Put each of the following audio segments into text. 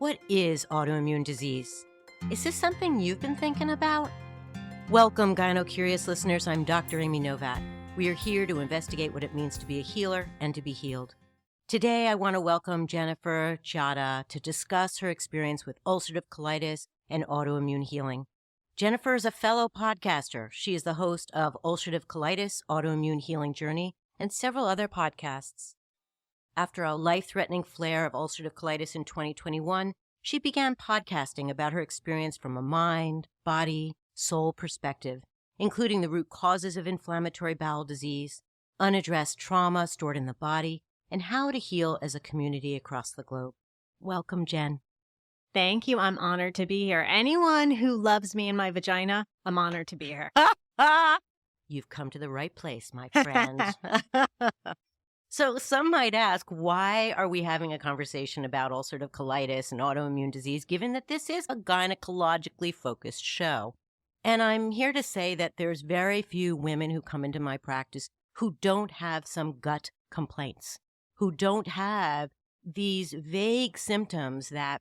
What is autoimmune disease? Is this something you've been thinking about? Welcome, Gyno-Curious listeners. I'm Dr. Amy Novat. We are here to investigate what it means to be a healer and to be healed. Today, I want to welcome Jennifer Ciotta to discuss her experience with ulcerative colitis and autoimmune healing. Jennifer is a fellow podcaster. She is the host of Ulcerative Colitis, Autoimmune Healing Journey, and several other podcasts. After a life-threatening flare of ulcerative colitis in 2021, she began podcasting about her experience from a mind, body, soul perspective, including the root causes of inflammatory bowel disease, unaddressed trauma stored in the body, and how to heal as a community across the globe. Welcome, Jen. Thank you. I'm honored to be here. Anyone who loves me and my vagina, I'm honored to be here. You've come to the right place, my friend. So some might ask, why are we having a conversation about ulcerative colitis and autoimmune disease, given that this is a gynecologically focused show? And I'm here to say that there's very few women who come into my practice who don't have some gut complaints, who don't have these vague symptoms that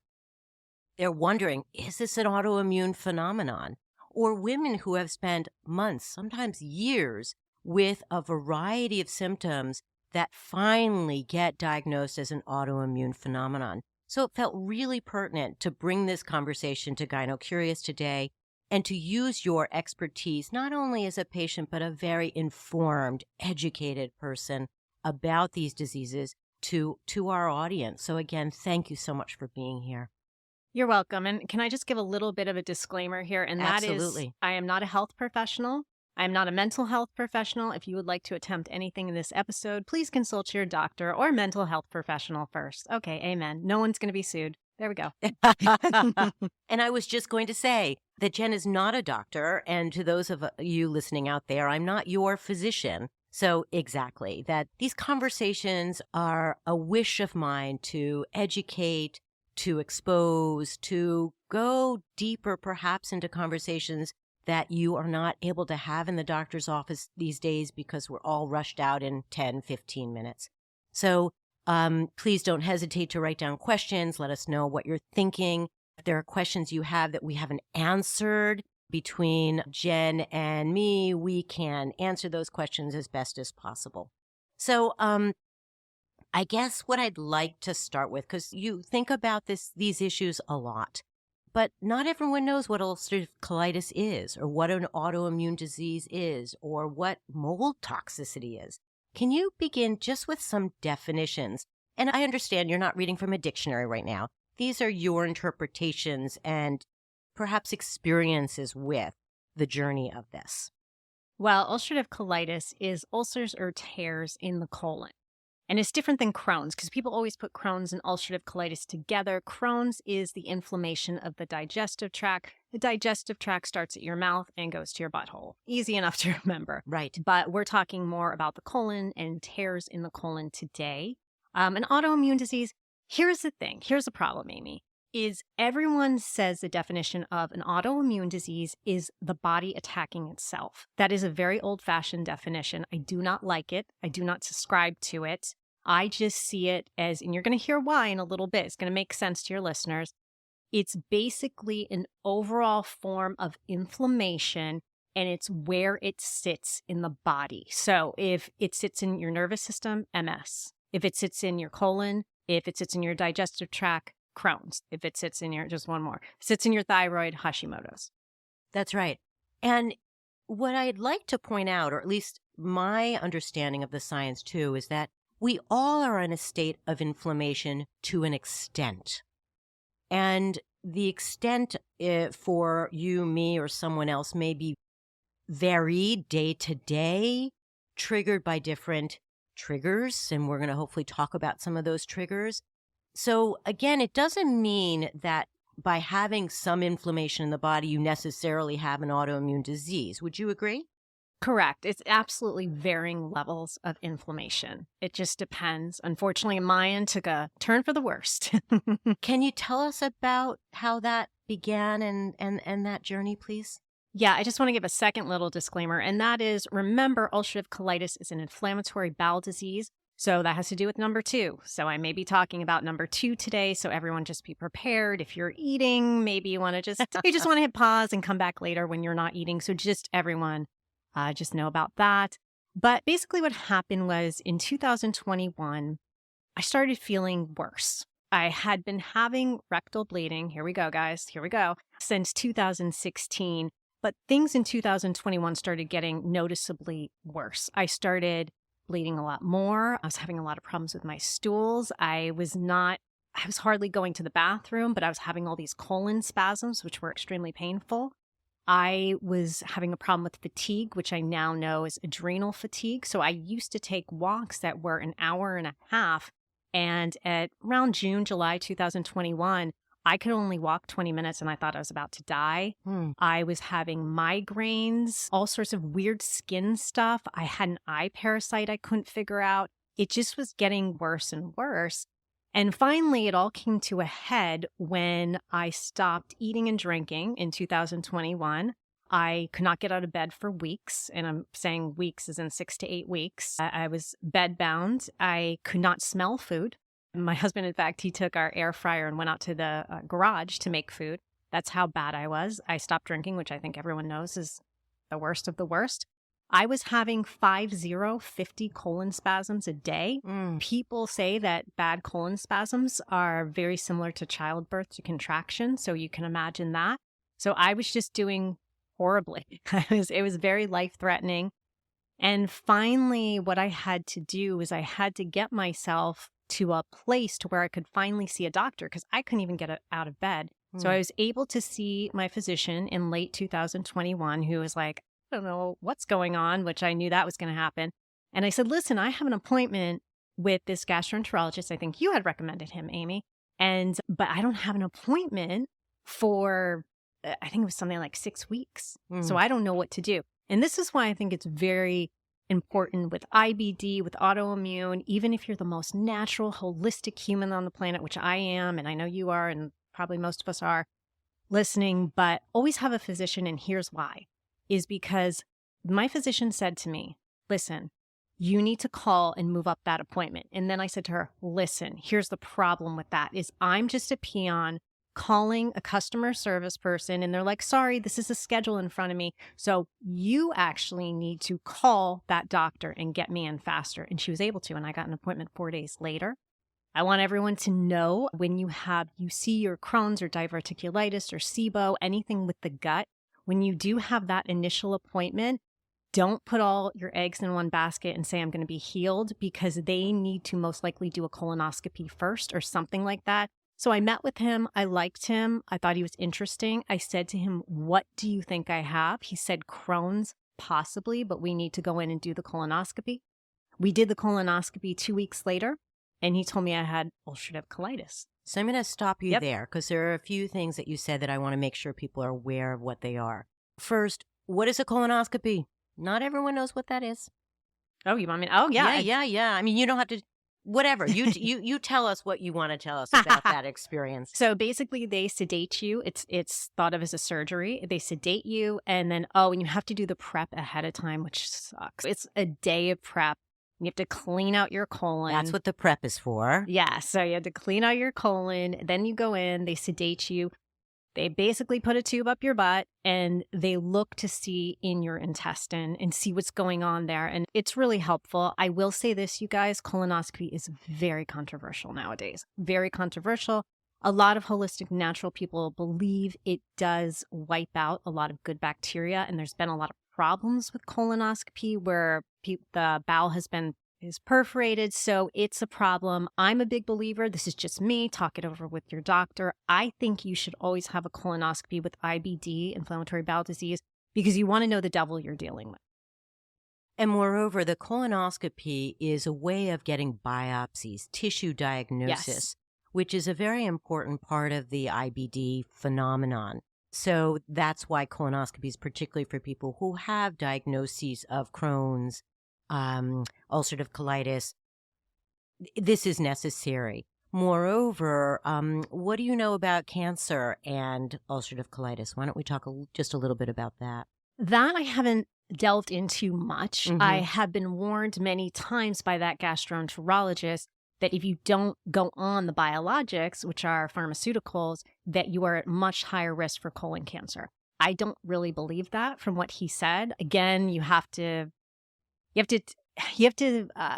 they're wondering, is this an autoimmune phenomenon? Or women who have spent months, sometimes years, with a variety of symptoms that finally get diagnosed as an autoimmune phenomenon. So it felt really pertinent to bring this conversation to Gyno-Curious today and to use your expertise, not only as a patient, but a very informed, educated person about these diseases to our audience. So again, thank you so much for being here. You're welcome. And can I just give a little bit of a disclaimer here? And that Absolutely. is, I am not a health professional. I'm not a mental health professional. If you would like to attempt anything in this episode, please consult your doctor or mental health professional first. Okay, amen. No one's going to be sued. There we go. And I was just going to say that Jen is not a doctor. And to those of you listening out there, I'm not your physician. So exactly, that these conversations are a wish of mine to educate, to expose, to go deeper perhaps into conversations that you are not able to have in the doctor's office these days because we're all rushed out in 10, 15 minutes. So please don't hesitate to write down questions. Let us know what you're thinking. If there are questions you have that we haven't answered between Jen and me, we can answer those questions as best as possible. So I guess what I'd like to start with, because you think about these issues a lot, but not everyone knows what ulcerative colitis is, or what an autoimmune disease is, or what mold toxicity is. Can you begin just with some definitions? And I understand you're not reading from a dictionary right now. These are your interpretations and perhaps experiences with the journey of this. Well, ulcerative colitis is ulcers or tears in the colon. And it's different than Crohn's because people always put Crohn's and ulcerative colitis together. Crohn's is the inflammation of the digestive tract. The digestive tract starts at your mouth and goes to your butthole. Easy enough to remember. Right. But we're talking more about the colon and tears in the colon today. An autoimmune disease, here's the thing. Here's the problem, Amy, is everyone says the definition of an autoimmune disease is the body attacking itself. That is a very old-fashioned definition. I do not like it. I do not subscribe to it. I just see it as, and you're going to hear why in a little bit, it's going to make sense to your listeners. It's basically an overall form of inflammation, and it's where it sits in the body. So if it sits in your nervous system, MS. If it sits in your colon, if it sits in your digestive tract, Crohn's. If it sits in your, just one more, sits in your thyroid, Hashimoto's. That's right. And what I'd like to point out, or at least my understanding of the science too, is that we all are in a state of inflammation to an extent. And the extent for you, me, or someone else may be varied day to day, triggered by different triggers. And we're going to hopefully talk about some of those triggers. So again, it doesn't mean that by having some inflammation in the body, you necessarily have an autoimmune disease. Would you agree? Correct. It's absolutely varying levels of inflammation. It just depends. Unfortunately, mine took a turn for the worst. Can you tell us about how that began and that journey, please? Yeah, I just want to give a second little disclaimer, and that is, remember, ulcerative colitis is an inflammatory bowel disease. So that has to do with number 2. So I may be talking about number 2 today. So everyone just be prepared. If you're eating, maybe you want to you just want to hit pause and come back later when you're not eating. So just everyone just know about that. But basically what happened was in 2021, I started feeling worse. I had been having rectal bleeding. Here we go, guys. Here we go. Since 2016. But things in 2021 started getting noticeably worse. I started bleeding a lot more. I was having a lot of problems with my stools. I was hardly going to the bathroom, but I was having all these colon spasms, which were extremely painful. I was having a problem with fatigue, which I now know is adrenal fatigue. So I used to take walks that were an hour and a half. And at around June, July 2021, I could only walk 20 minutes and I thought I was about to die. I was having migraines, all sorts of weird skin stuff. I had an eye parasite I couldn't figure out. It just was getting worse and worse. And finally, it all came to a head when I stopped eating and drinking in 2021. I could not get out of bed for weeks, and I'm saying weeks as in 6 to 8 weeks. I was bedbound. I could not smell food. My husband, in fact, he took our air fryer and went out to the garage to make food. That's how bad I was. I stopped drinking, which I think everyone knows is the worst of the worst. I was having 50 colon spasms a day. People say that bad colon spasms are very similar to childbirth to contraction. So you can imagine that. So I was just doing horribly. It was very life-threatening. And finally, what I had to do was I had to get myself to a place to where I could finally see a doctor because I couldn't even get out of bed. So I was able to see my physician in late 2021 who was like, I don't know what's going on, which I knew that was going to happen. And I said, listen, I have an appointment with this gastroenterologist. I think you had recommended him, Amy. But I don't have an appointment for, I think it was something like 6 weeks. So I don't know what to do. And this is why I think it's very important with IBD, with autoimmune, even if you're the most natural, holistic human on the planet, which I am, and I know you are, and probably most of us are listening, but always have a physician. And here's why. Is because my physician said to me, listen, you need to call and move up that appointment. And then I said to her, listen, here's the problem with that is I'm just a peon calling a customer service person and they're like, sorry, this is a schedule in front of me. So you actually need to call that doctor and get me in faster. And she was able to, and I got an appointment 4 days later. I want everyone to know when you see your Crohn's or diverticulitis or SIBO, anything with the gut, when you do have that initial appointment, don't put all your eggs in one basket and say, I'm going to be healed, because they need to most likely do a colonoscopy first or something like that. So I met with him. I liked him. I thought he was interesting. I said to him, what do you think I have? He said Crohn's, possibly, but we need to go in and do the colonoscopy. We did the colonoscopy 2 weeks later, and he told me I had ulcerative colitis. So I'm going to stop you there because there are a few things that you said that I want to make sure people are aware of what they are. First, what is a colonoscopy? Not everyone knows what that is. Oh, you want me? Oh, yeah. Yeah. I mean, you don't have to, whatever. You tell us what you want to tell us about that experience. So basically they sedate you. It's thought of as a surgery. They sedate you and then, and you have to do the prep ahead of time, which sucks. It's a day of prep. You have to clean out your colon. That's what the prep is for. Yeah. So you have to clean out your colon. Then you go in, they sedate you. They basically put a tube up your butt and they look to see in your intestine and see what's going on there. And it's really helpful. I will say this, you guys, colonoscopy is very controversial nowadays. Very controversial. A lot of holistic natural people believe it does wipe out a lot of good bacteria. And there's been a lot of problems with colonoscopy where the bowel is perforated, so it's a problem. I'm a big believer. This is just me. Talk it over with your doctor. I think you should always have a colonoscopy with IBD, inflammatory bowel disease, because you want to know the devil you're dealing with. And moreover, the colonoscopy is a way of getting biopsies, tissue diagnosis, which is a very important part of the IBD phenomenon. So that's why colonoscopies, particularly for people who have diagnoses of Crohn's, ulcerative colitis, this is necessary. Moreover, what do you know about cancer and ulcerative colitis? Why don't we talk just a little bit about that? That I haven't delved into much. I have been warned many times by that gastroenterologist that if you don't go on the biologics, which are pharmaceuticals, that you are at much higher risk for colon cancer. I don't really believe that from what he said. Again, you have to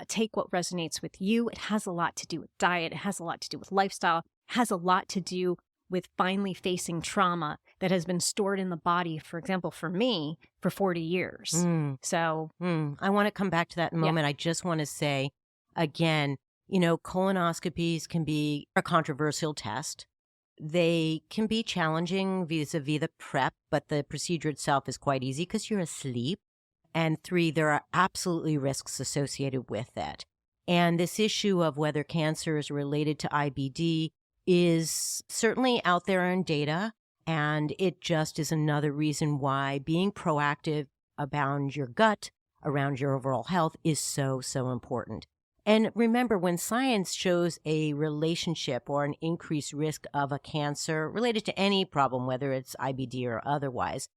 take what resonates with you. It has a lot to do with diet. It has a lot to do with lifestyle. It has a lot to do with finally facing trauma that has been stored in the body, for example, for me, for 40 years. So I want to come back to that in a moment. I just want to say, again, colonoscopies can be a controversial test. They can be challenging vis-a-vis the prep, but the procedure itself is quite easy because you're asleep. And 3, there are absolutely risks associated with it. And this issue of whether cancer is related to IBD is certainly out there in data. And it just is another reason why being proactive around your gut, around your overall health is so, so important. And remember, when science shows a relationship or an increased risk of a cancer related to any problem, whether it's IBD or otherwise,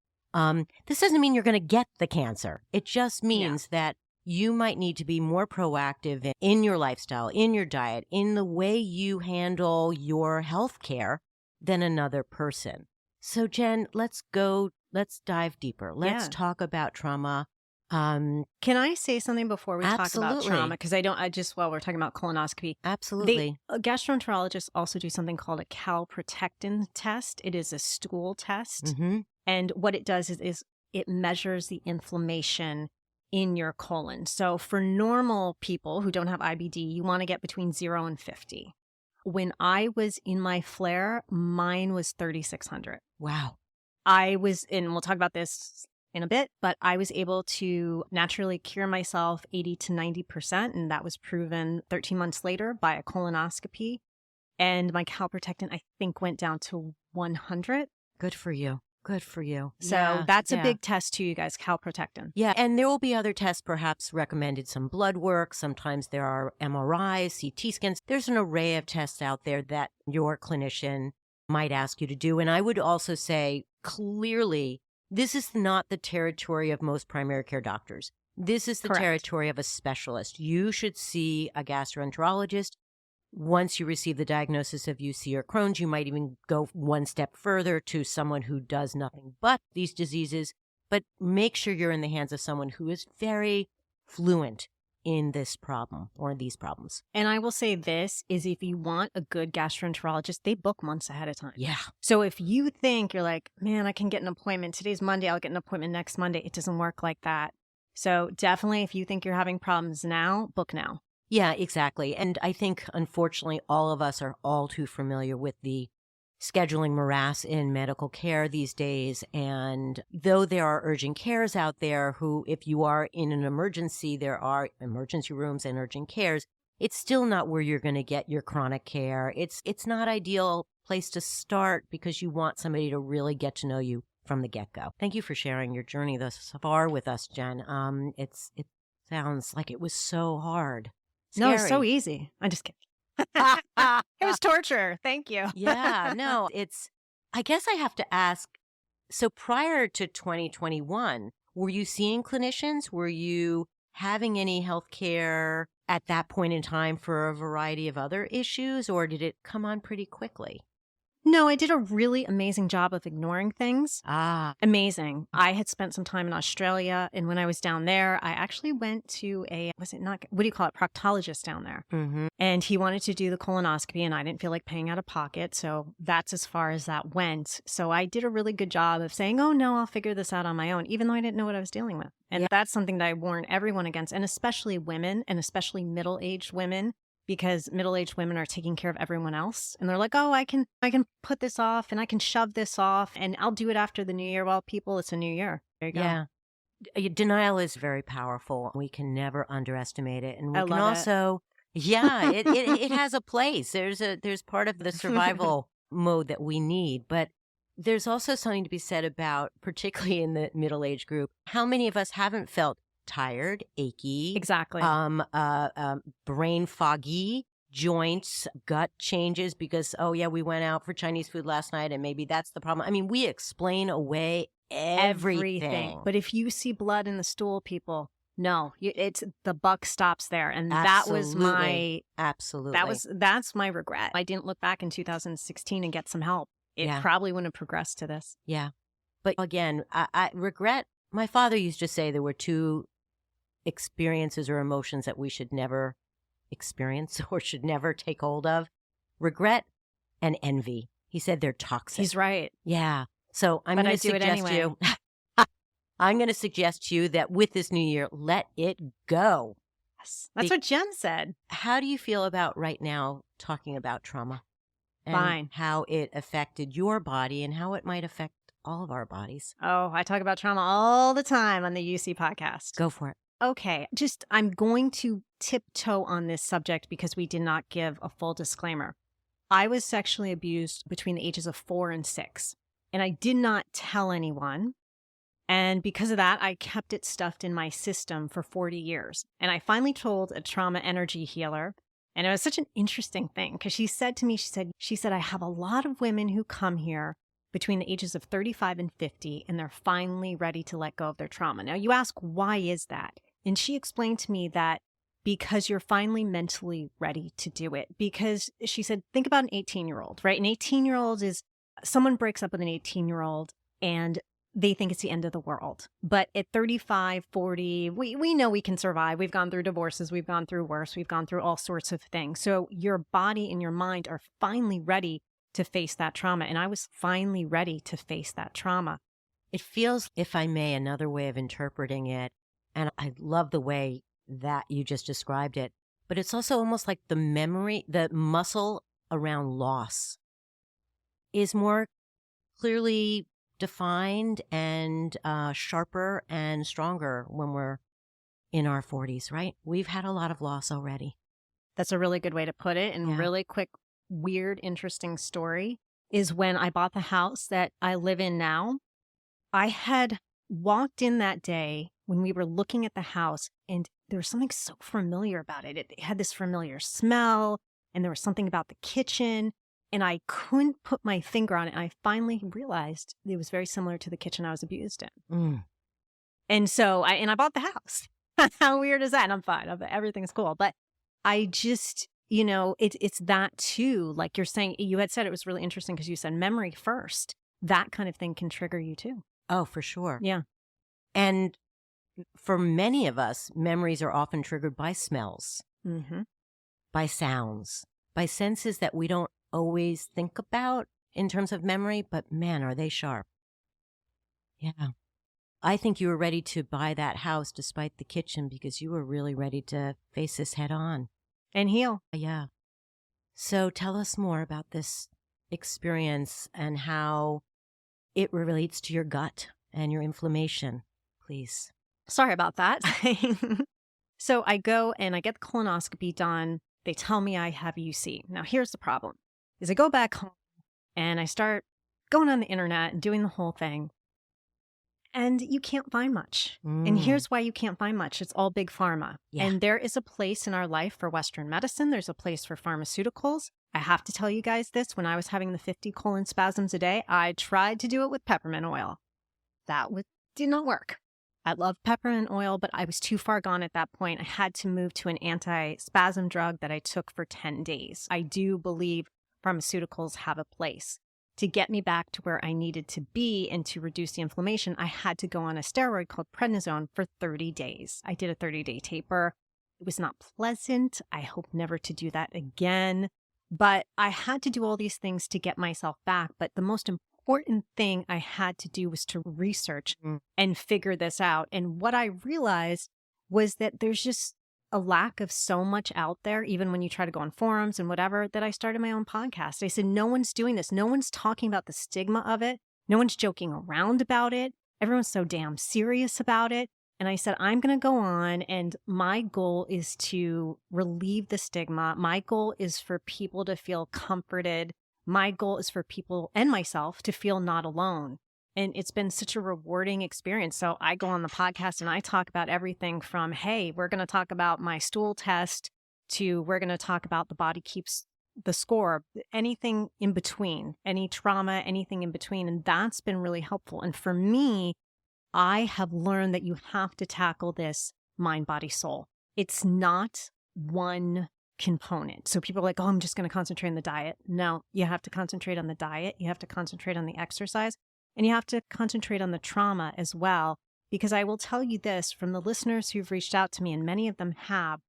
this doesn't mean you're going to get the cancer. It just means that you might need to be more proactive in your lifestyle, in your diet, in the way you handle your health care than another person. So, Jenn, let's dive deeper. Let's talk about trauma. Can I say something before we talk about trauma? Because while we're talking about colonoscopy. Absolutely. Gastroenterologists also do something called a calprotectin test. It is a stool test. And what it does is it measures the inflammation in your colon. So for normal people who don't have IBD, you want to get between 0 and 50. When I was in my flare, mine was 3,600. Wow. And we'll talk about this in a bit, but I was able to naturally cure myself 80 to 90%. And that was proven 13 months later by a colonoscopy. And my calprotectin, I think, went down to 100. Good for you. Good for you. So that's a big test too, you guys, calprotectin. Yeah, and there will be other tests perhaps recommended, some blood work. Sometimes there are MRIs, CT scans. There's an array of tests out there that your clinician might ask you to do. And I would also say clearly, this is not the territory of most primary care doctors. This is the territory of a specialist. You should see a gastroenterologist. Once you receive the diagnosis of UC or Crohn's, you might even go one step further to someone who does nothing but these diseases. But make sure you're in the hands of someone who is very fluent in this problem or these problems. And I will say this is if you want a good gastroenterologist, they book months ahead of time. Yeah. So if you think you're like, man, I can get an appointment. Today's Monday. I'll get an appointment next Monday. It doesn't work like that. So definitely if you think you're having problems now, book now. Yeah, exactly. And I think, unfortunately, all of us are all too familiar with the scheduling morass in medical care these days. And though there are urgent cares out there who, if you are in an emergency, there are emergency rooms and urgent cares, it's still not where you're going to get your chronic care. It's not ideal place to start because you want somebody to really get to know you from the get-go. Thank you for sharing your journey thus far with us, Jenn. It sounds like it was so hard. Scary. No, it's so easy. I'm just kidding. It was torture. Thank you. Yeah, no, I guess I have to ask, so prior to 2021, were you seeing clinicians? Were you having any health care at that point in time for a variety of other issues, or did it come on pretty quickly? No, I did a really amazing job of ignoring things. Amazing. I had spent some time in Australia, and when I was down there, I actually went to proctologist down there. Mm-hmm. And he wanted to do the colonoscopy, and I didn't feel like paying out of pocket. So that's as far as that went. So I did a really good job of saying, oh, no, I'll figure this out on my own, even though I didn't know what I was dealing with. And that's something that I warn everyone against, and especially women, and especially middle-aged women. Because middle-aged women are taking care of everyone else. And they're like, oh, I can put this off and I can shove this off and I'll do it after the new year. Well, people, it's a new year. There you go. Yeah. Denial is very powerful. We can never underestimate it. And we I can love also, it has a place. There's part of the survival mode that we need. But there's also something to be said about, particularly in the middle-aged group, how many of us haven't felt tired, achy, Exactly. brain foggy joints, gut changes because, oh, yeah, we went out for Chinese food last night and maybe that's the problem. I mean, we explain away everything. But if you see blood in the stool, people, no, it's the buck stops there. And Absolutely. that's my regret. I didn't look back in 2016 and get some help. It probably wouldn't have progressed to this. Yeah. But again, I regret. My father used to say there were two experiences or emotions that we should never experience or should never take hold of: regret and envy. He said they're toxic. He's right. Yeah. So I'm going to suggest you. I'm going to suggest to you that with this new year, let it go. Yes. That's what Jenn said. How do you feel about right now talking about trauma? And Fine. How it affected your body and how it might affect all of our bodies. Oh, I talk about trauma all the time on the UC podcast. Go for it. Okay. I'm going to tiptoe on this subject because we did not give a full disclaimer. I was sexually abused between the ages of 4 and 6, and I did not tell anyone. And because of that, I kept it stuffed in my system for 40 years. And I finally told a trauma energy healer. And it was such an interesting thing because she said to me, she said, I have a lot of women who come here between the ages of 35 and 50, and they're finally ready to let go of their trauma. Now you ask, why is that? And she explained to me that because you're finally mentally ready to do it. Because she said, think about an 18-year-old, right? An 18-year-old is someone breaks up with an 18-year-old and they think it's the end of the world. But at 35, 40, we know we can survive. We've gone through divorces. We've gone through worse. We've gone through all sorts of things. So your body and your mind are finally ready to face that trauma. And I was finally ready to face that trauma. It feels, if I may, another way of interpreting it, and I love the way that you just described it, but it's also almost like the memory, the muscle around loss is more clearly defined and sharper and stronger when we're in our 40s, right? We've had a lot of loss already. That's a really good way to put it. And really quick, weird, interesting story is when I bought the house that I live in now, I had walked in that day when we were looking at the house and there was something so familiar about it. It had this familiar smell and there was something about the kitchen. And I couldn't put my finger on it. I finally realized it was very similar to the kitchen I was abused in. And so I bought the house. How weird is that? And I'm fine. Everything's cool. But I just, it's that too. Like you're saying, you had said it was really interesting because you said memory first. That kind of thing can trigger you too. Oh, for sure. Yeah. And for many of us, memories are often triggered by smells, by sounds, by senses that we don't always think about in terms of memory, but man, are they sharp. Yeah. I think you were ready to buy that house despite the kitchen because you were really ready to face this head on. And heal. Yeah. So tell us more about this experience and how it relates to your gut and your inflammation, please. Sorry about that. So I go and I get the colonoscopy done. They tell me I have UC. Now here's the problem. Is I go back home and I start going on the internet and doing the whole thing. And you can't find much. And here's why you can't find much. It's all big pharma. Yeah. And there is a place in our life for Western medicine. There's a place for pharmaceuticals. I have to tell you guys this. When I was having the 50 colon spasms a day, I tried to do it with peppermint oil. Did not work. I love peppermint oil, but I was too far gone at that point. I had to move to an anti-spasm drug that I took for 10 days. I do believe pharmaceuticals have a place. To get me back to where I needed to be and to reduce the inflammation, I had to go on a steroid called prednisone for 30 days. I did a 30-day taper. It was not pleasant. I hope never to do that again. But I had to do all these things to get myself back. But the most important thing I had to do was to research and figure this out. And what I realized was that there's just a lack of so much out there, even when you try to go on forums and whatever, that I started my own podcast. I said, no one's doing this. No one's talking about the stigma of it. No one's joking around about it. Everyone's so damn serious about it. And I said, I'm going to go on, and my goal is to relieve the stigma. My goal is for people to feel comforted. My goal is for people and myself to feel not alone. And it's been such a rewarding experience. So I go on the podcast and I talk about everything from, hey, we're going to talk about my stool test to we're going to talk about the body keeps the score, anything in between, any trauma, anything in between. And that's been really helpful. And for me, I have learned that you have to tackle this mind, body, soul. It's not one component. So people are like, oh, I'm just going to concentrate on the diet. No, you have to concentrate on the diet. You have to concentrate on the exercise, and you have to concentrate on the trauma as well. Because I will tell you this from the listeners who've reached out to me, and many of them have,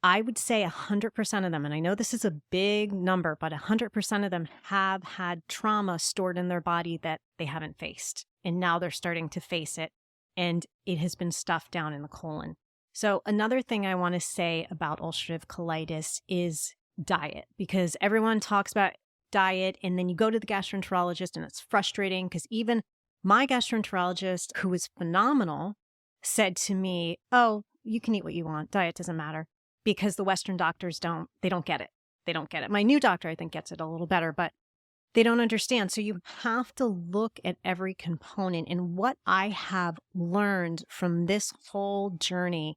I would say 100% of them, and I know this is a big number, but 100% of them have had trauma stored in their body that they haven't faced. And now they're starting to face it, and it has been stuffed down in the colon. So another thing I want to say about ulcerative colitis is diet, because everyone talks about diet, and then you go to the gastroenterologist, and it's frustrating because even my gastroenterologist, who is phenomenal, said to me, oh, you can eat what you want. Diet doesn't matter. Because the Western doctors don't get it. They don't get it. My new doctor, I think, gets it a little better, but they don't understand. So you have to look at every component. And what I have learned from this whole journey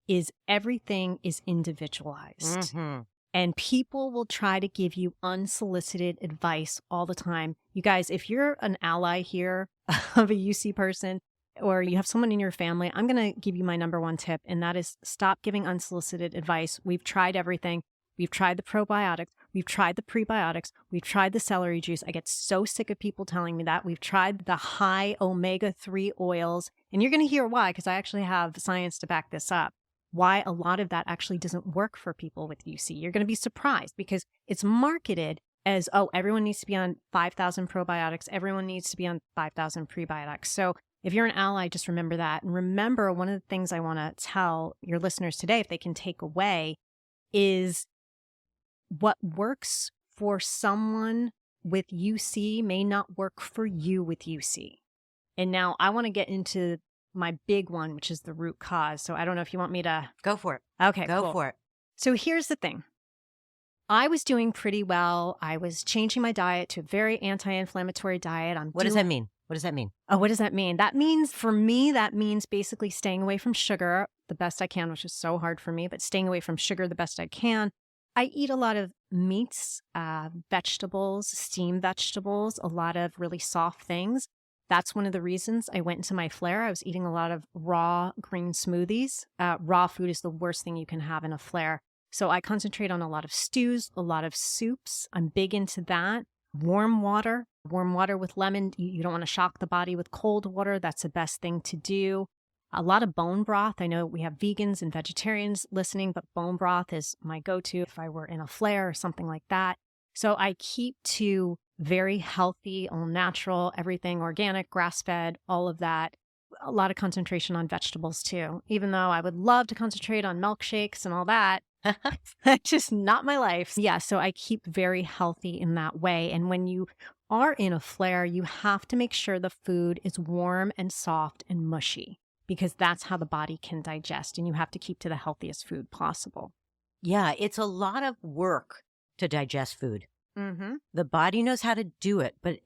is everything is individualized. Mm-hmm. And people will try to give you unsolicited advice all the time. You guys, if you're an ally here of a UC person, or you have someone in your family, I'm going to give you my number one tip, and that is stop giving unsolicited advice. We've tried everything. We've tried the probiotics. We've tried the prebiotics. We've tried the celery juice. I get so sick of people telling me that. We've tried the high omega-3 oils, and you're going to hear why, because I actually have science to back this up, why a lot of that actually doesn't work for people with UC. You're going to be surprised because it's marketed as, oh, everyone needs to be on 5,000 probiotics. Everyone needs to be on 5,000 prebiotics. So if you're an ally, just remember that. And remember, one of the things I want to tell your listeners today, if they can take away, is what works for someone with UC may not work for you with UC. And now I want to get into my big one, which is the root cause. So I don't know if you want me to... Go for it. Okay, Go cool. for it. So here's the thing. I was doing pretty well. I was changing my diet to a very anti-inflammatory diet. What does that mean? What does that mean? Oh, what does that mean? That means, for me, that means basically staying away from sugar the best I can, which is so hard for me, but staying away from sugar the best I can. I eat a lot of meats, vegetables, steamed vegetables, a lot of really soft things. That's one of the reasons I went into my flare. I was eating a lot of raw green smoothies. Raw food is the worst thing you can have in a flare. So I concentrate on a lot of stews, a lot of soups. I'm big into that. Warm water with lemon. You don't want to shock the body with cold water. That's the best thing to do. A lot of bone broth. I know we have vegans and vegetarians listening, but bone broth is my go-to if I were in a flare or something like that. So I keep to very healthy, all natural, everything organic, grass-fed, all of that. A lot of concentration on vegetables too, even though I would love to concentrate on milkshakes and all that. That's just not my life. Yeah, so I keep very healthy in that way. And when you are in a flare, you have to make sure the food is warm and soft and mushy, because that's how the body can digest. And you have to keep to the healthiest food possible. Yeah, it's a lot of work to digest food. Mm-hmm. The body knows how to do it, but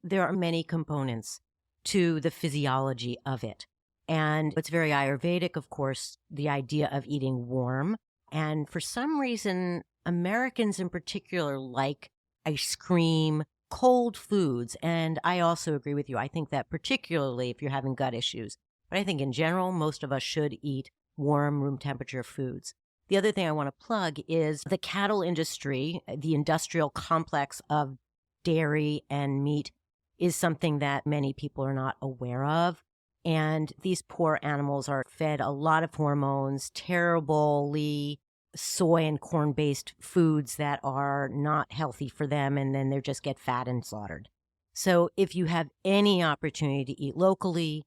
there are many components to the physiology of it. And it's very Ayurvedic, of course, the idea of eating warm. And for some reason, Americans in particular like ice cream, cold foods. And I also agree with you. I think that particularly if you're having gut issues, but I think in general, most of us should eat warm, room temperature foods. The other thing I want to plug is the cattle industry, the industrial complex of dairy and meat is something that many people are not aware of. And these poor animals are fed a lot of hormones, terribly soy and corn-based foods that are not healthy for them, and then they just get fat and slaughtered. So if you have any opportunity to eat locally,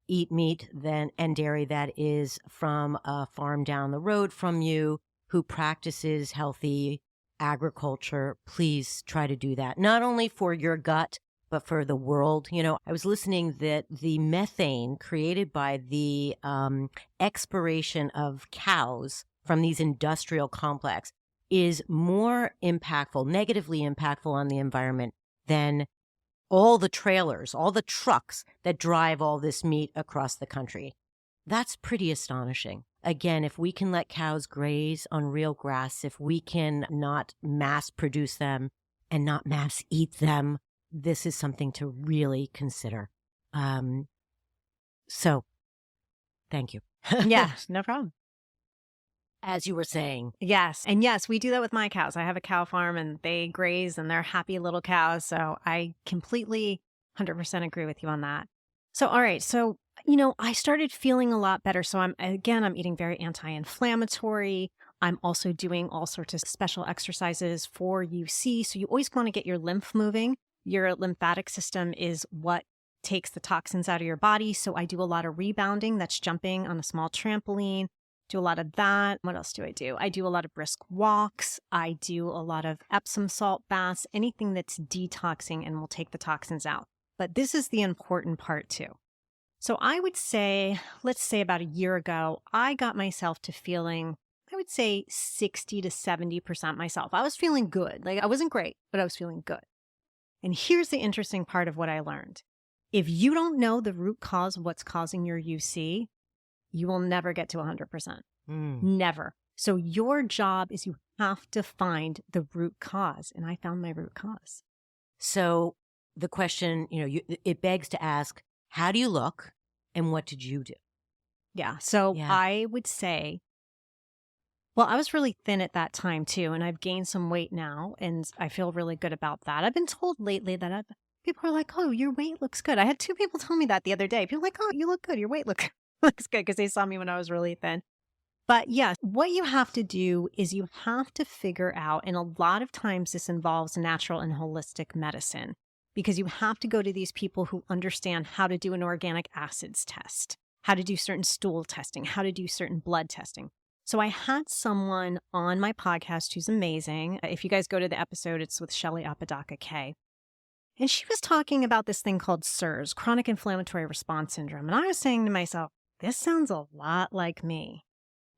eat meat and dairy that is from a farm down the road from you who practices healthy agriculture, please try to do that. Not only for your gut, but for the world. You know, I was listening that the methane created by the expiration of cows from these industrial complex is more impactful, negatively impactful on the environment than all the trailers, all the trucks that drive all this meat across the country. That's pretty astonishing. Again, if we can let cows graze on real grass, if we can not mass produce them and not mass eat them, this is something to really consider. So thank you. Yeah, no problem. As you were saying. Yes. And yes, we do that with my cows. I have a cow farm and they graze and they're happy little cows. So I completely 100% agree with you on that. So, all right. So, I started feeling a lot better. So I'm eating very anti-inflammatory. I'm also doing all sorts of special exercises for UC. So you always want to get your lymph moving. Your lymphatic system is what takes the toxins out of your body. So I do a lot of rebounding. That's jumping on a small trampoline. Do a lot of that. What else do? I do a lot of brisk walks. I do a lot of Epsom salt baths, anything that's detoxing and will take the toxins out. But this is the important part too. So I would say, let's say about a year ago, I got myself to feeling, I would say 60 to 70% myself. I was feeling good. Like I wasn't great, but I was feeling good. And here's the interesting part of what I learned. If you don't know the root cause of what's causing your UC, you will never get to 100%. Never. So your job is you have to find the root cause. And I found my root cause. So the question, it begs to ask, how do you look and what did you do? Yeah. So I would say, well, I was really thin at that time too. And I've gained some weight now. And I feel really good about that. I've been told lately that people are like, oh, your weight looks good. I had 2 people tell me that the other day. People are like, oh, you look good. Your weight looks good because they saw me when I was really thin. But yes, what you have to do is you have to figure out, and a lot of times this involves natural and holistic medicine, because you have to go to these people who understand how to do an organic acids test, how to do certain stool testing, how to do certain blood testing. So I had someone on my podcast who's amazing. If you guys go to the episode, it's with Shelly Apodaca K. And she was talking about this thing called CIRS, Chronic Inflammatory Response Syndrome. And I was saying to myself, this sounds a lot like me.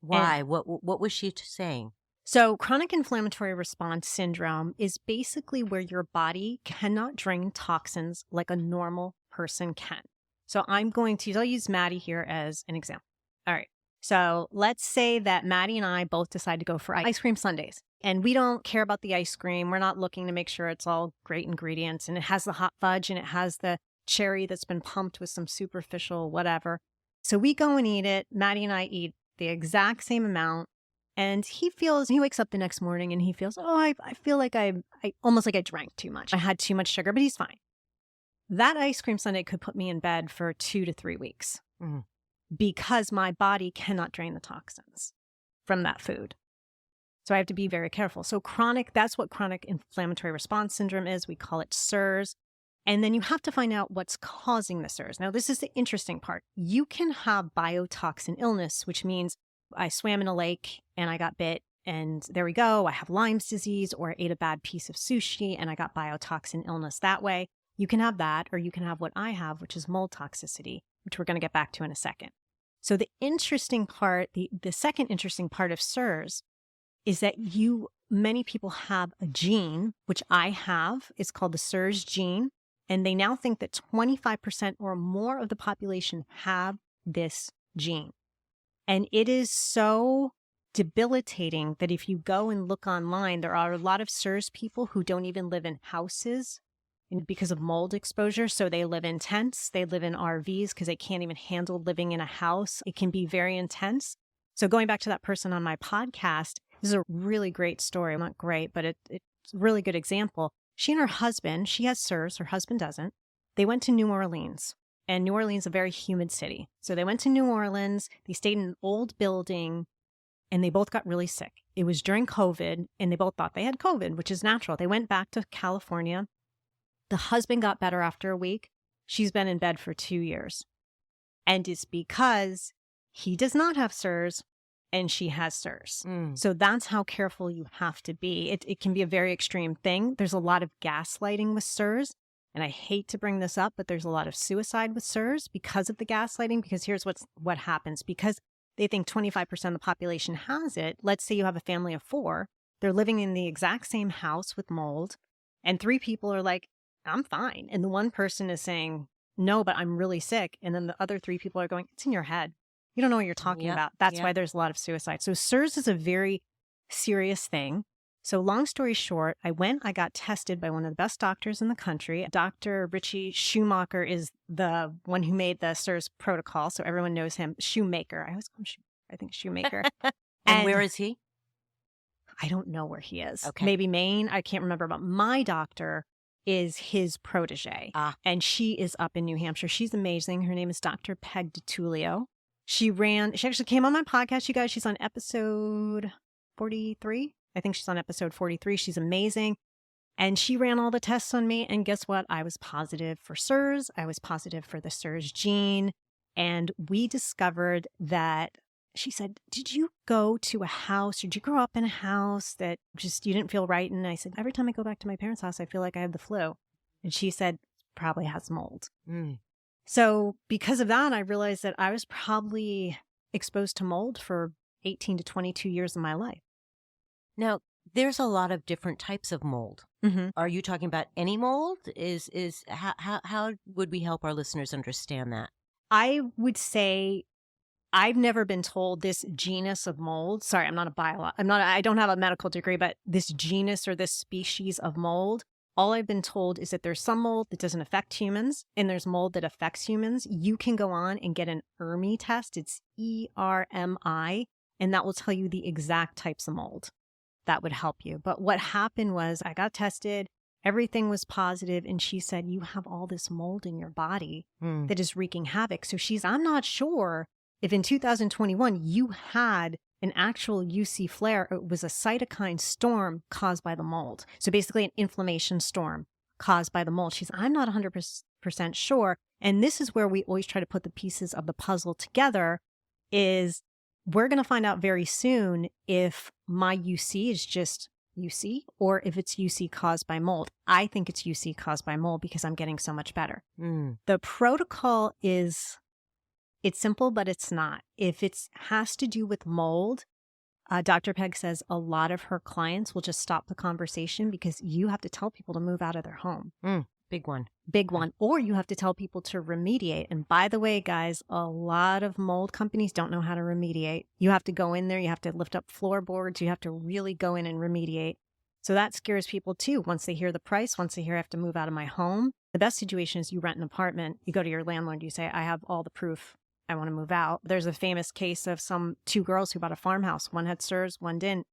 Why? What was she saying? So chronic inflammatory response syndrome is basically where your body cannot drain toxins like a normal person can. So I'll use Matty here as an example. All right. So let's say that Matty and I both decide to go for ice cream sundaes. And we don't care about the ice cream. We're not looking to make sure it's all great ingredients. And it has the hot fudge and it has the cherry that's been pumped with some superficial whatever. So we go and eat it. Matty and I eat the exact same amount. And he wakes up the next morning and he feels, I feel like I almost like I drank too much. I had too much sugar, but he's fine. That ice cream sundae could put me in bed for 2 to 3 weeks because my body cannot drain the toxins from that food. So I have to be very careful. So that's what chronic inflammatory response syndrome is. We call it CIRS. And then you have to find out what's causing the CIRS. Now, this is the interesting part. You can have biotoxin illness, which means I swam in a lake and I got bit and there we go. I have Lyme's disease or I ate a bad piece of sushi and I got biotoxin illness that way. You can have that, or you can have what I have, which is mold toxicity, which we're going to get back to in a second. So the interesting part, the second interesting part of CIRS is that many people have a gene, which I have. It's called the CIRS gene. And they now think that 25% or more of the population have this gene. And it is so debilitating that if you go and look online, there are a lot of CIRS people who don't even live in houses because of mold exposure. So they live in tents, they live in RVs because they can't even handle living in a house. It can be very intense. So going back to that person on my podcast, this is a really great story. Not great, but it's a really good example. She and her husband, she has CIRS, her husband doesn't. They went to New Orleans, and New Orleans is a very humid city. So they went to New Orleans, they stayed in an old building, and they both got really sick. It was during COVID, and they both thought they had COVID, which is natural. They went back to California. The husband got better after a week. She's been in bed for 2 years. And it's because he does not have CIRS, and she has CIRS. So that's how careful you have to be. It can be a very extreme thing. There's a lot of gaslighting with CIRS. And I hate to bring this up, but there's a lot of suicide with CIRS because of the gaslighting, because here's what happens. Because they think 25% of the population has it. Let's say you have a family of 4. They're living in the exact same house with mold. And 3 people are like, I'm fine. And the one person is saying, no, but I'm really sick. And then the other 3 people are going, it's in your head. You don't know what you're talking Yep, about. That's yep. why there's a lot of suicide. So CIRS is a very serious thing. So long story short, I got tested by one of the best doctors in the country. Dr. Richie Schumacher is the one who made the CIRS protocol. So everyone knows him. Shoemaker. I always call him I think Shoemaker. And where is he? I don't know where he is. Okay. Maybe Maine. I can't remember. But my doctor is his protege. And she is up in New Hampshire. She's amazing. Her name is Dr. Peg DiTullio. She actually came on my podcast, you guys. She's on episode 43. I think she's on episode 43. She's amazing. And she ran all the tests on me. And guess what? I was positive for CIRS. I was positive for the CIRS gene. And we discovered that she said, did you go to a house or did you grow up in a house that just you didn't feel right? And I said, every time I go back to my parents' house, I feel like I have the flu. And she said, probably has mold. So because of that, I realized that I was probably exposed to mold for 18 to 22 years of my life. Now, there's a lot of different types of mold. Mm-hmm. Are you talking about any mold? How would we help our listeners understand that? I would say I've never been told this genus of mold. Sorry, I don't have a medical degree, but this genus or this species of mold, all I've been told is that there's some mold that doesn't affect humans and there's mold that affects humans. You can go on and get an ERMI test. It's ERMI, and that will tell you the exact types of mold that would help you. But what happened was I got tested. Everything was positive. And she said, you have all this mold in your body that is wreaking havoc. So I'm not sure if in 2021 you had an actual UC flare, it was a cytokine storm caused by the mold. So basically an inflammation storm caused by the mold. I'm not 100% sure. And this is where we always try to put the pieces of the puzzle together is we're going to find out very soon if my UC is just UC or if it's UC caused by mold. I think it's UC caused by mold because I'm getting so much better. The protocol it's simple, but it's not. If it has to do with mold, Dr. Peg says a lot of her clients will just stop the conversation because you have to tell people to move out of their home. Big one. Big one. Or you have to tell people to remediate. And by the way, guys, a lot of mold companies don't know how to remediate. You have to go in there. You have to lift up floorboards. You have to really go in and remediate. So that scares people too. Once they hear the price, once they hear I have to move out of my home, the best situation is you rent an apartment. You go to your landlord. You say, I have all the proof. I want to move out. There's a famous case of two girls who bought a farmhouse. One had CIRS, one didn't.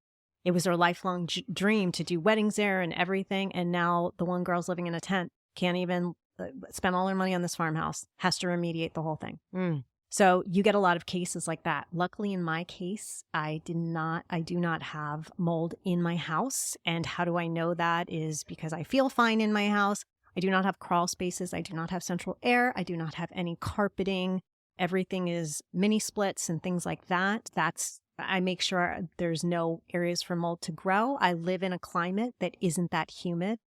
It was their lifelong dream to do weddings there and everything. And now the one girl's living in a tent, can't even spend all her money on this farmhouse, has to remediate the whole thing. So you get a lot of cases like that. Luckily in my case, I do not have mold in my house. And how do I know that is because I feel fine in my house. I do not have crawl spaces. I do not have central air. I do not have any carpeting. Everything is mini splits and things like that. I make sure there's no areas for mold to grow. I live in a climate that isn't that humid.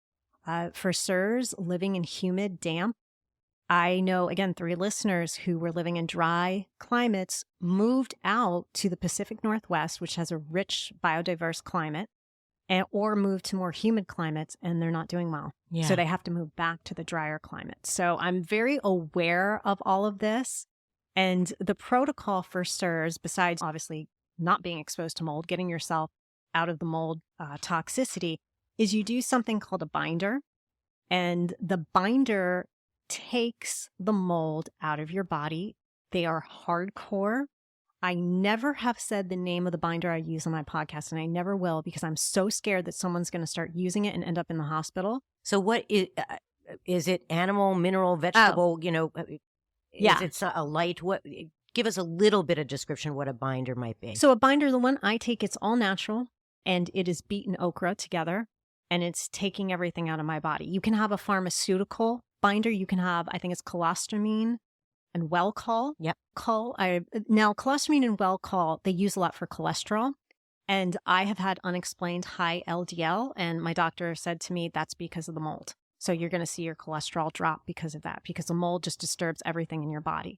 For CIRS, living in humid, damp, I know, again, 3 listeners who were living in dry climates moved out to the Pacific Northwest, which has a rich biodiverse climate, or moved to more humid climates, and they're not doing well. Yeah. So they have to move back to the drier climate. So I'm very aware of all of this. And the protocol for CIRS, besides obviously not being exposed to mold, getting yourself out of the mold toxicity, is you do something called a binder. And the binder takes the mold out of your body. They are hardcore. I never have said the name of the binder I use on my podcast, and I never will because I'm so scared that someone's going to start using it and end up in the hospital. So what is it? Animal, mineral, vegetable, Yeah. Is it a light? Give us a little bit of description what a binder might be. So a binder, the one I take, it's all natural and it is beaten okra together and it's taking everything out of my body. You can have a pharmaceutical binder. You can have, I think it's colostramine and Welchol. Yep. Now, colostramine and Welchol, they use a lot for cholesterol. And I have had unexplained high LDL. And my doctor said to me, that's because of the mold. So you're going to see your cholesterol drop because of that, because the mold just disturbs everything in your body.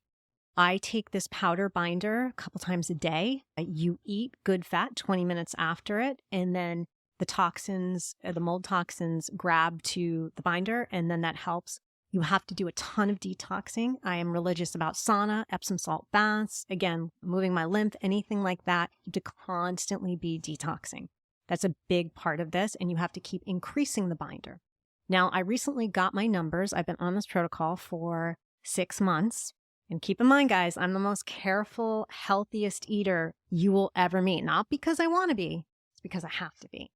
I take this powder binder a couple times a day. You eat good fat 20 minutes after it, and then the toxins, the mold toxins grab to the binder, and then that helps. You have to do a ton of detoxing. I am religious about sauna, Epsom salt baths, again, moving my lymph, anything like that. You have to constantly be detoxing. That's a big part of this, and you have to keep increasing the binder. Now, I recently got my numbers. I've been on this protocol for 6 months. And keep in mind, guys, I'm the most careful, healthiest eater you will ever meet. Not because I want to be, it's because I have to be.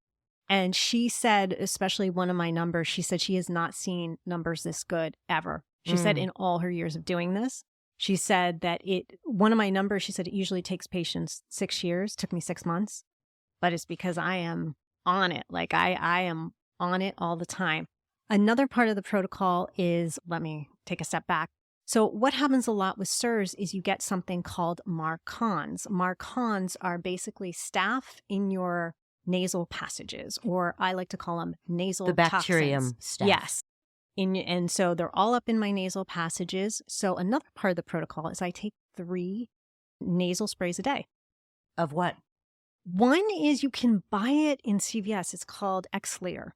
And she said, especially one of my numbers, she said she has not seen numbers this good ever. She said in all her years of doing this, she said that one of my numbers, she said it usually takes patients 6 years, took me 6 months, but it's because I am on it. Like I am on it all the time. Another part of the protocol is, let me take a step back. So what happens a lot with CIRS is you get something called marcons. Marcons are basically staph in your nasal passages, or I like to call them nasal The bacterium toxins. staph. Yes. And so they're all up in my nasal passages. So another part of the protocol is I take 3 nasal sprays a day. Of what? One is you can buy it in CVS. It's called Xlear.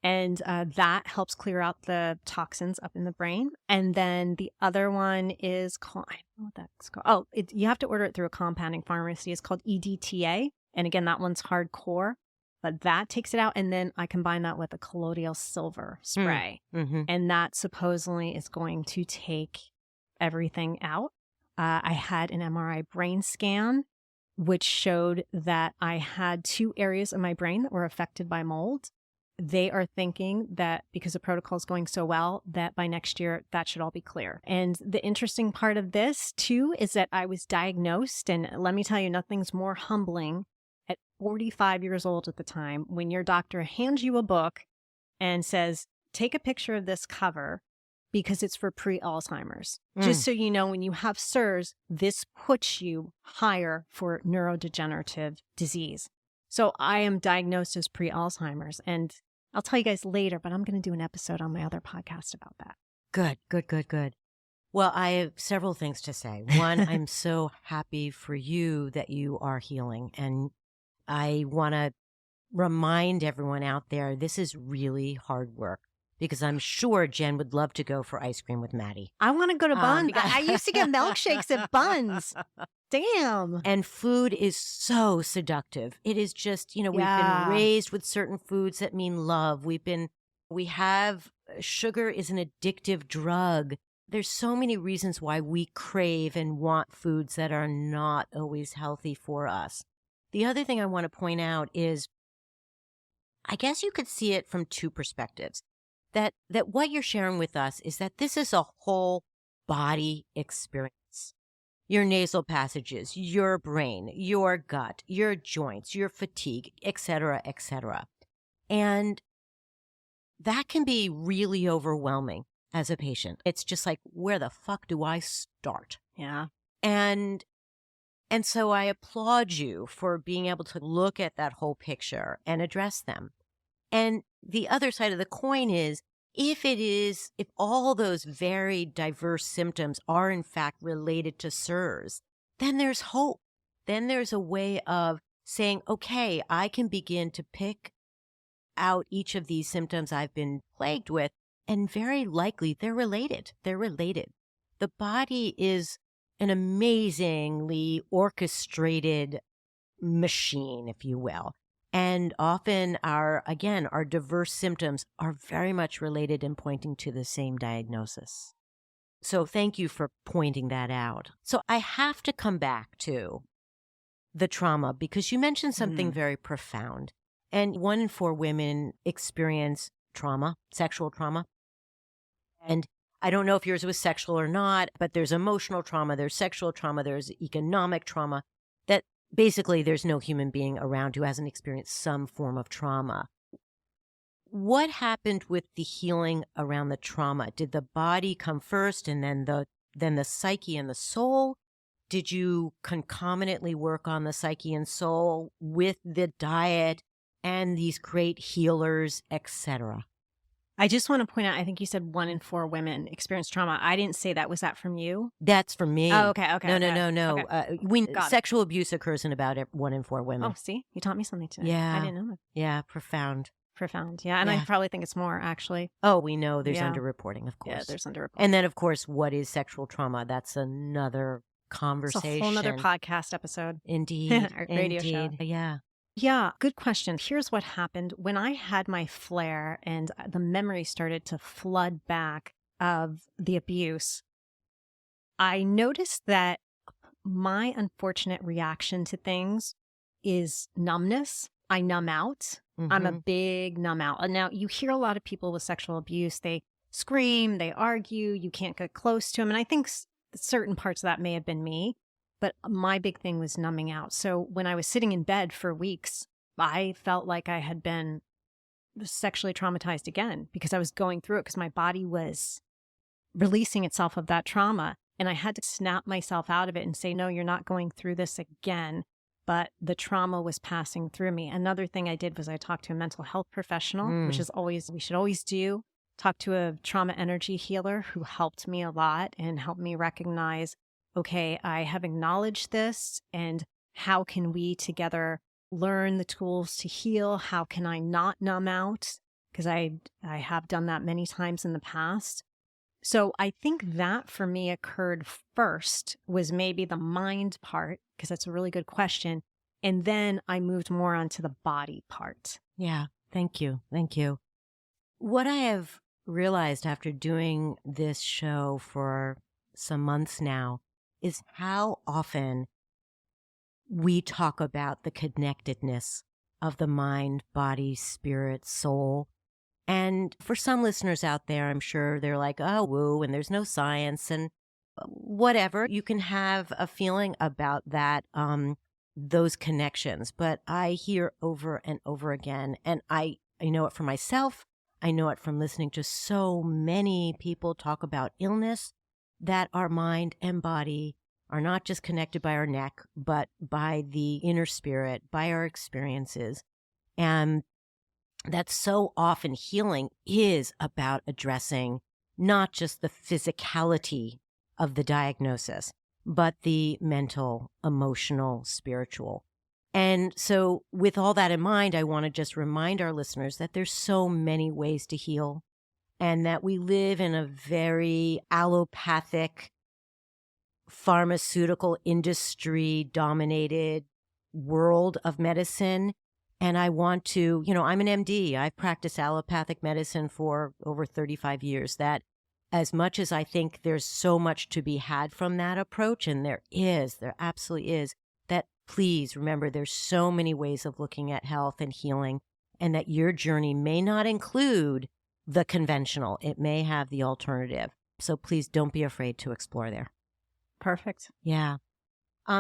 And that helps clear out the toxins up in the brain. And then the other one is called, I don't know what that's called. Oh, you have to order it through a compounding pharmacy. It's called EDTA. And again, that one's hardcore, but that takes it out. And then I combine that with a colloidal silver spray. And that supposedly is going to take everything out. I had an MRI brain scan, which showed that I had 2 areas of my brain that were affected by mold. They are thinking that because the protocol is going so well, that by next year, that should all be clear. And the interesting part of this, too, is that I was diagnosed, and let me tell you, nothing's more humbling at 45 years old at the time when your doctor hands you a book and says, take a picture of this cover because it's for pre-Alzheimer's. Just so you know, when you have CIRS, this puts you higher for neurodegenerative disease. So I am diagnosed as pre-Alzheimer's, and I'll tell you guys later, but I'm going to do an episode on my other podcast about that. Good. Well, I have several things to say. One, I'm so happy for you that you are healing. And I want to remind everyone out there, this is really hard work, because I'm sure Jenn would love to go for ice cream with Matty. I want to go to Buns. I used to get milkshakes at Buns. Damn. And food is so seductive. It is just, we've been raised with certain foods that mean love. Sugar is an addictive drug. There's so many reasons why we crave and want foods that are not always healthy for us. The other thing I want to point out is, I guess you could see it from 2 perspectives. That what you're sharing with us is that this is a whole body experience. Your nasal passages, your brain, your gut, your joints, your fatigue, et cetera, et cetera. And that can be really overwhelming as a patient. It's just like, where the fuck do I start? Yeah. And so I applaud you for being able to look at that whole picture and address them. And the other side of the coin is, if all those very diverse symptoms are in fact related to CIRS, then there's hope. Then there's a way of saying, okay, I can begin to pick out each of these symptoms I've been plagued with, and very likely they're related. The body is an amazingly orchestrated machine, if you will. And often our diverse symptoms are very much related and pointing to the same diagnosis. So thank you for pointing that out. So I have to come back to the trauma, because you mentioned something very profound. And 1 in 4 women experience trauma, sexual trauma. And I don't know if yours was sexual or not, but there's emotional trauma, there's sexual trauma, there's economic trauma, that basically there's no human being around who hasn't experienced some form of trauma. What happened with the healing around the trauma? Did the body come first and then the psyche and the soul? Did you concomitantly work on the psyche and soul with the diet and these great healers, etc.? I just want to point out, I think you said 1 in 4 women experience trauma. I didn't say that. Was that from you? That's from me. Oh, okay. No. Okay. Sexual abuse occurs in about 1 in 4 women. Oh, see? You taught me something today. Yeah. I didn't know that. Yeah, profound. Profound. Yeah. And I Yeah. probably think it's more, actually. Oh, we know there's Yeah. underreporting, of course. Yeah, there's underreporting. And then, of course, what is sexual trauma? That's another It's conversation. a whole nother podcast episode. Indeed. Our radio show. Indeed. Yeah. Yeah, good question. Here's what happened. When I had my flare and the memory started to flood back of the abuse, I noticed that my unfortunate reaction to things is numbness. I numb out. I'm a big numb out. And now you hear a lot of people with sexual abuse, they scream, they argue, you can't get close to them. And I think certain parts of that may have been me, but my big thing was numbing out. So when I was sitting in bed for weeks, I felt like I had been sexually traumatized again because I was going through it because my body was releasing itself of that trauma. And I had to snap myself out of it and say, no, you're not going through this again. But the trauma was passing through me. Another thing I did was I talked to a mental health professional, which is we should always do. Talk to a trauma energy healer who helped me a lot and helped me recognize, okay, I have acknowledged this, and how can we together learn the tools to heal? How can I not numb out? Because I have done that many times in the past. So I think that for me occurred first, was maybe the mind part, because that's a really good question. And then I moved more onto the body part. Yeah. Thank you. Thank you. What I have realized after doing this show for some months now is how often we talk about the connectedness of the mind, body, spirit, soul. And for some listeners out there, I'm sure they're like, oh, woo, and there's no science and whatever. You can have a feeling about that, those connections. But I hear over and over again, and I know it for myself. I know it from listening to so many people talk about illness, that our mind and body are not just connected by our neck, but by the inner spirit, by our experiences. And that so often healing is about addressing not just the physicality of the diagnosis, but the mental, emotional, spiritual. And so with all that in mind, I want to just remind our listeners that there's so many ways to heal, and that we live in a very allopathic, pharmaceutical industry dominated world of medicine. And I want to, I'm an MD. I've practiced allopathic medicine for over 35 years. That as much as I think there's so much to be had from that approach, and there absolutely is, that please remember there's so many ways of looking at health and healing, and that your journey may not include the conventional. It may have the alternative. So please don't be afraid to explore there. Perfect. Yeah.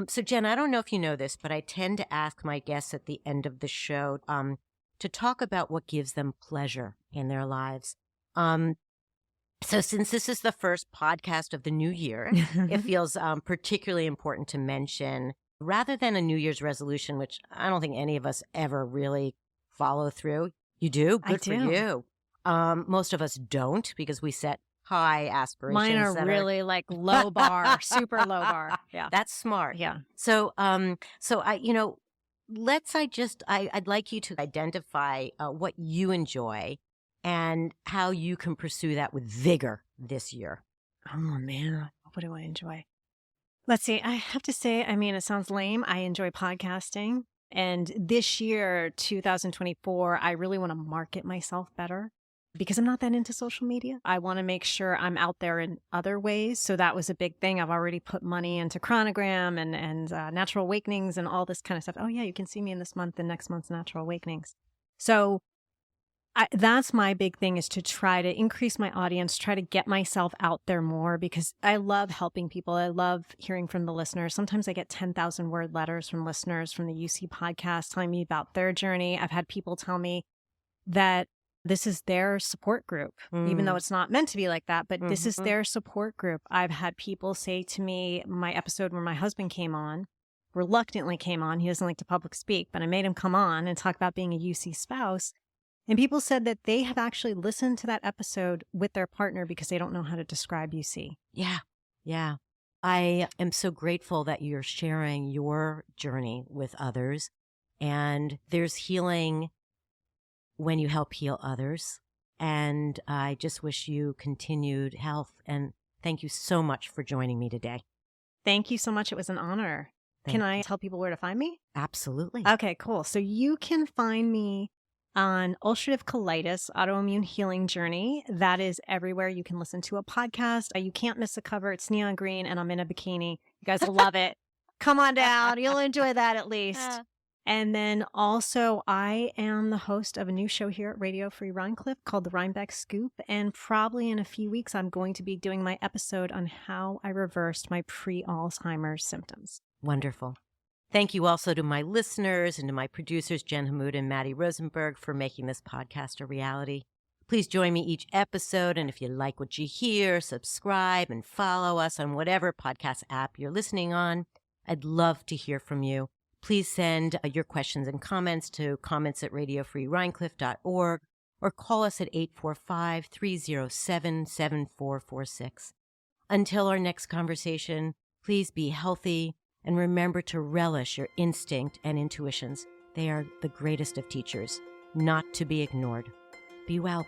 So Jenn, I don't know if you know this, but I tend to ask my guests at the end of the show to talk about what gives them pleasure in their lives. So since this is the first podcast of the new year, it feels particularly important to mention, rather than a New Year's resolution, which I don't think any of us ever really follow through. You do? Good for you. Most of us don't, because we set high aspirations. Mine are really like low bar, super low bar. Yeah. That's smart. Yeah. So, I'd like you to identify what you enjoy and how you can pursue that with vigor this year. Oh man, what do I enjoy? Let's see. I have to say, it sounds lame. I enjoy podcasting. And this year, 2024, I really want to market myself better, because I'm not that into social media. I want to make sure I'm out there in other ways. So that was a big thing. I've already put money into Chronogram and Natural Awakenings and all this kind of stuff. Oh yeah, you can see me in this month and next month's Natural Awakenings. So that's my big thing, is to try to increase my audience, try to get myself out there more, because I love helping people. I love hearing from the listeners. Sometimes I get 10,000 word letters from listeners from the UC podcast telling me about their journey. I've had people tell me that this is their support group, even though it's not meant to be like that, but this is their support group. I've had people say to me, my episode where my husband came on, reluctantly came on, he doesn't like to public speak, but I made him come on and talk about being a UC spouse. And people said that they have actually listened to that episode with their partner because they don't know how to describe UC. Yeah. Yeah. I am so grateful that you're sharing your journey with others. And there's healing when you help heal others. And I just wish you continued health. And thank you so much for joining me today. Thank you so much. It was an honor. Can I tell people where to find me? Absolutely. Okay, cool. So you can find me on ulcerative colitis, autoimmune healing journey. That is everywhere. You can listen to a podcast. You can't miss a cover. It's neon green and I'm in a bikini. You guys will love it. Come on down. You'll enjoy that at least. And then also, I am the host of a new show here at Radio Free Rhiniecliff called The Rhinebeck Scoop. And probably in a few weeks, I'm going to be doing my episode on how I reversed my pre-Alzheimer's symptoms. Wonderful. Thank you also to my listeners and to my producers, Jenn Hammoud and Matty Rosenberg, for making this podcast a reality. Please join me each episode. And if you like what you hear, subscribe and follow us on whatever podcast app you're listening on. I'd love to hear from you. Please send your questions and comments to comments@radiofreerhiniecliff.org or call us at 845-307-7446. Until our next conversation, please be healthy and remember to relish your instinct and intuitions. They are the greatest of teachers, not to be ignored. Be well.